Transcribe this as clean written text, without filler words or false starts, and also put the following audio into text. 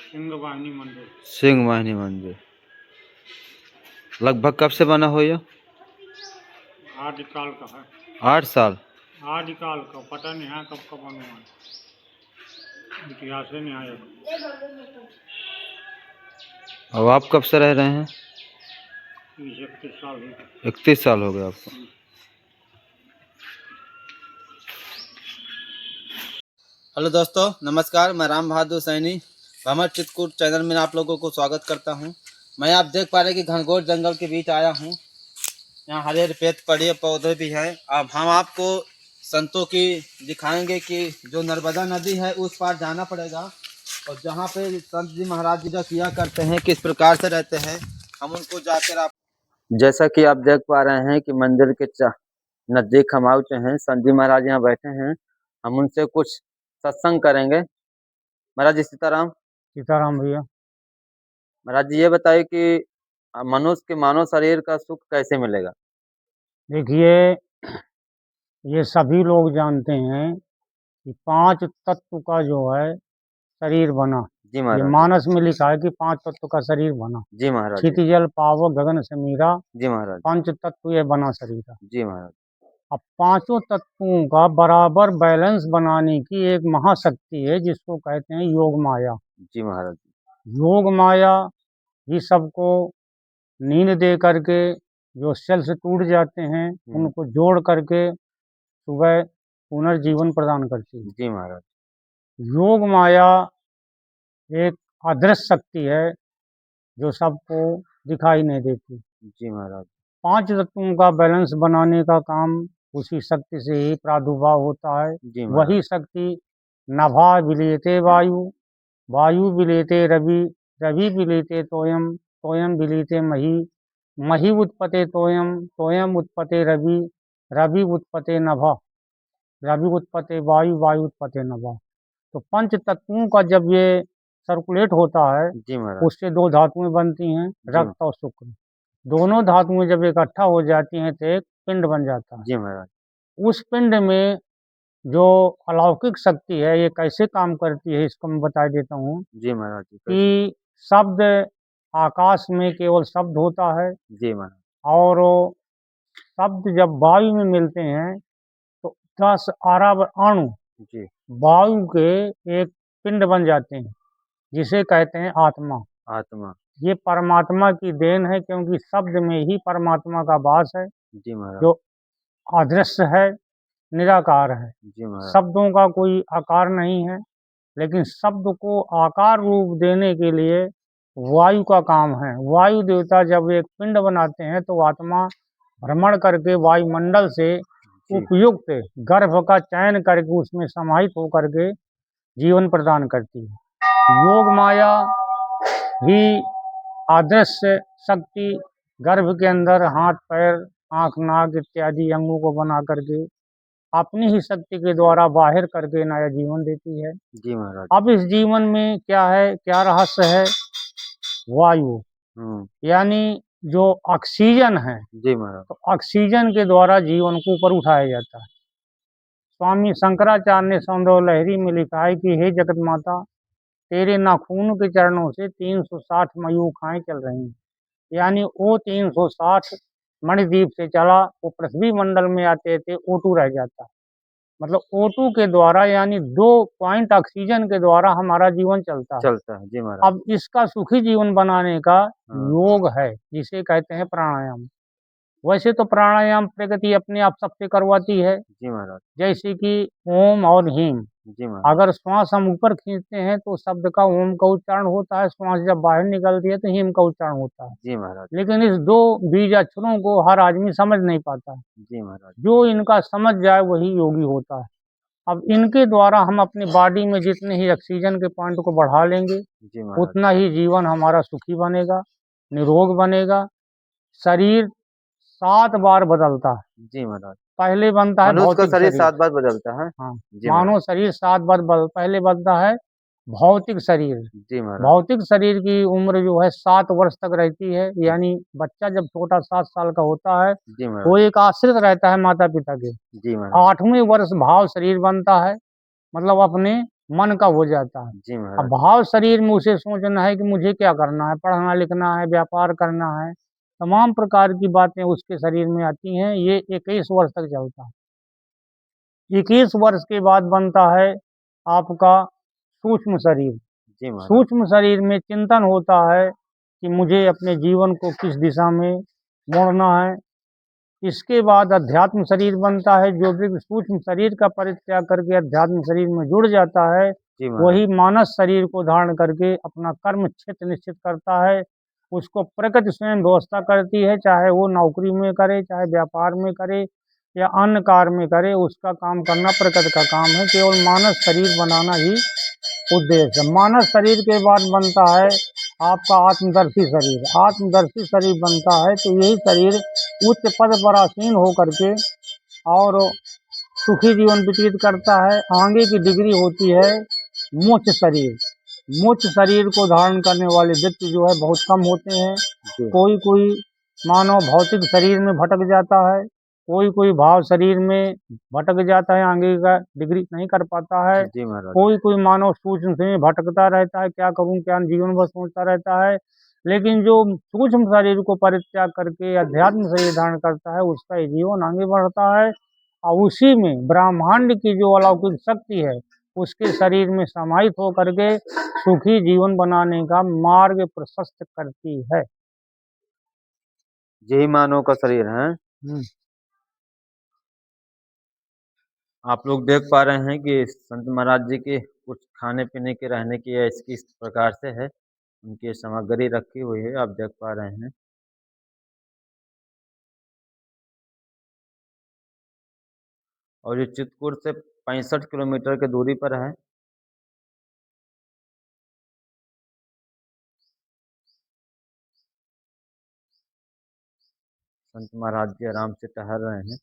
सिंह वाहिनी मंदिर। सिंह वाहिनी मंदिर लगभग कब से बना हो ये? आदिकाल का है। 8 साल। आदिकाल का पता नहीं है कब कब बना है, इतिहास नहीं आया। अब आप कब से रह रहे हैं? 31 साल ही। 31 साल हो गए आपको। हेलो दोस्तों, नमस्कार। मैं राम बहादुर सैनी भ्रमर चित्रकूट चैनल में आप लोगों को स्वागत करता हूं। मैं आप देख पा रहे हैं कि घनघोर जंगल के बीच आया हूं। यहाँ हरे हरे पेड़ पौधे भी हैं। अब हम आपको संतों की दिखाएंगे कि जो नर्मदा नदी है उस पार जाना पड़ेगा और जहाँ पे संत जी महाराज जी जो किया करते हैं, किस प्रकार से रहते हैं, हम उनको जाकर आप जैसा कि आप देख पा रहे हैं कि मंदिर के नजदीक हम आ चुके हैं। संत जी महाराज यहाँ बैठे हैं। हम उनसे कुछ सत्संग करेंगे। महाराज जी सीताराम। सीताराम भैया। महाराज जी ये बताइए कि मनुष्य के मानव शरीर का सुख कैसे मिलेगा? देखिए, ये सभी लोग जानते हैं कि 5 तत्व का जो है शरीर बना। जी ये महाराज। मानस में लिखा है कि 5 तत्व का शरीर बना। जी महाराज। क्षिति जल पावक गगन समीरा, जी महाराज। 5 तत्व ये बना शरीर। जी महाराज। अब 5 तत्वों का बराबर बैलेंस बनाने की एक महाशक्ति है जिसको कहते हैं योग माया। जी महाराज। योग माया ही सबको नींद दे करके जो सेल से टूट जाते हैं उनको जोड़ करके सुबह पुनर्जीवन प्रदान करती है। जी महाराज। योग माया एक अदृश्य शक्ति है जो सबको दिखाई नहीं देती। जी महाराज। 5 तत्वों का बैलेंस बनाने का काम उसी शक्ति से ही प्रादुर्भाव होता है। जी महाराज। वही शक्ति नभा विलीयते वायु, वायु विलीयते रवि, रवि विलीयते तोयम, तोयम विलीयते मही, मही उत्पते तोयम, तोयम उत्पते रवि, रवि उत्पते नभा, रवि उत्पते वायु, वायु उत्पते नभा। तो 5 तत्वों का जब ये सर्कुलेट होता है जी महाराज। उससे 2 धातुएं बनती हैं, रक्त और शुक्र। दोनों धातुएं जब इकट्ठा हो जाती हैं तो एक पिंड बन जाता है। जी महाराज। उस पिंड में जो अलौकिक शक्ति है ये कैसे काम करती है इसको मैं बता देता हूँ जी महाराज। कि शब्द आकाश में केवल शब्द होता है जी महाराज। और शब्द जब वायु में मिलते हैं तो 10 अरब अणु जी वायु के एक पिंड बन जाते हैं जिसे कहते हैं आत्मा। आत्मा। ये परमात्मा की देन है क्योंकि शब्द में ही परमात्मा का वास है जी महाराज। जो अदृश्य है, निराकार है। जी महाराज। शब्दों का कोई आकार नहीं है, लेकिन शब्द को आकार रूप देने के लिए वायु का काम है। वायु देवता जब एक पिंड बनाते हैं तो आत्मा भ्रमण करके वायुमंडल से उपयुक्त गर्भ का चयन करके उसमें समाहित होकर के जीवन प्रदान करती है। योग माया ही अदृश्य शक्ति गर्भ के अंदर हाथ पैर आँख नाक इत्यादि अंगों को बना करके अपनी ही शक्ति के द्वारा बाहर करके नया जीवन देती है। जी महाराज। अब इस जीवन में क्या है, क्या रहस्य है? वायु यानी जो ऑक्सीजन है। जी महाराज। तो ऑक्सीजन के द्वारा जीवन को ऊपर उठाया जाता है। स्वामी शंकराचार्य ने सौंदर्य लहरी में लिखा है कि हे जगत माता, तेरे नाखून के चरणों से 360 मयूखाएं चल रही हैं। यानी वो 360 मणिद्वीप से चला, वो पृथ्वी मंडल में आते थे O2 रह जाता है। मतलब O2 के द्वारा यानी 2 पॉइंट ऑक्सीजन के द्वारा हमारा जीवन चलता है। जी महाराज। अब इसका सुखी जीवन बनाने का योग है जिसे कहते हैं प्राणायाम। वैसे तो प्राणायाम प्रगति अपने आप सबसे करवाती है। जी महाराज। जैसे कि ओम और हीम। जी महाराज। अगर श्वास हम ऊपर खींचते हैं तो शब्द का ओम का उच्चारण होता है, श्वास जब बाहर निकलती है तो हीम का उच्चारण होता है। जी महाराज। लेकिन इस 2 बीज अक्षरों को हर आदमी समझ नहीं पाता है। जी महाराज। जो इनका समझ जाए वही योगी होता है। अब इनके द्वारा हम अपनी बॉडी में जितने ही ऑक्सीजन के पॉइंट को बढ़ा लेंगे उतना ही जीवन हमारा सुखी बनेगा, निरोग बनेगा। शरीर 7 बार बदलता है। जी महाराज। पहले बनता है मनुष्य का भौतिक शरीर शरीर। 7 बार बदलता है। हाँ, जी मानव शरीर 7 बार पहले बनता है भौतिक शरीर। जी महाराज। भौतिक शरीर की उम्र जो है 7 वर्ष तक रहती है। यानी बच्चा जब छोटा 7 साल का होता है जी महाराज। वो एक आश्रित रहता है माता पिता के। जी महाराज। 8वें वर्ष भाव शरीर बनता है, मतलब अपने मन का हो जाता है। जी अब महाराज। भाव शरीर में उसे सोचना है कि मुझे क्या करना है, पढ़ना लिखना है, व्यापार करना है, तमाम प्रकार की बातें उसके शरीर में आती हैं। ये 21 वर्ष तक चलता है। 21 वर्ष के बाद बनता है आपका सूक्ष्म शरीर। जी महाराज। सूक्ष्म शरीर में चिंतन होता है कि मुझे अपने जीवन को किस दिशा में मोड़ना है। इसके बाद अध्यात्म शरीर बनता है। जो भी सूक्ष्म शरीर का परित्याग करके अध्यात्म शरीर में जुड़ जाता है, जी महाराज। वही मानस शरीर को धारण करके अपना कर्म क्षेत्र निश्चित करता है। उसको प्रकृति स्वयं व्यवस्था करती है, चाहे वो नौकरी में करे, चाहे व्यापार में करे या अन्य कार्य में करे, उसका काम करना प्रकृति का काम है। केवल मानस शरीर बनाना ही उद्देश्य है। मानस शरीर के बाद बनता है आपका आत्मदर्शी शरीर। आत्मदर्शी शरीर बनता है तो यही शरीर उच्च पद पर आसीन होकर के और सुखी जीवन व्यतीत करता है। आगे की डिग्री होती है मोक्ष शरीर। मोक्ष शरीर को धारण करने वाले व्यक्ति जो है बहुत कम होते हैं। जी। कोई कोई मानव भौतिक शरीर में भटक जाता है, कोई कोई भाव शरीर में भटक जाता है, आगे का डिग्री नहीं कर पाता है। जी महाराज। कोई कोई मानव सूक्ष्म से भटकता रहता है, क्या करूं क्या जीवन भर सोचता रहता है। लेकिन जो सूक्ष्म शरीर को परित्याग करके अध्यात्म शरीर धारण करता है, उसका ये जीवन आगे बढ़ता है और उसी में ब्रह्मांड की जो अलौकिक शक्ति है उसके शरीर में समाहित होकर के सुखी जीवन बनाने का मार्ग प्रशस्त करती है। यही मानव का शरीर है। आप लोग देख पा रहे हैं कि संत महाराज जी के कुछ खाने पीने के रहने की ऐसी इस प्रकार से है। उनकी सामग्री रखी हुई है, आप देख पा रहे हैं। और ये चित्रकूट से 65 किलोमीटर की दूरी पर है। संत महाराज जी आराम से टहल रहे हैं।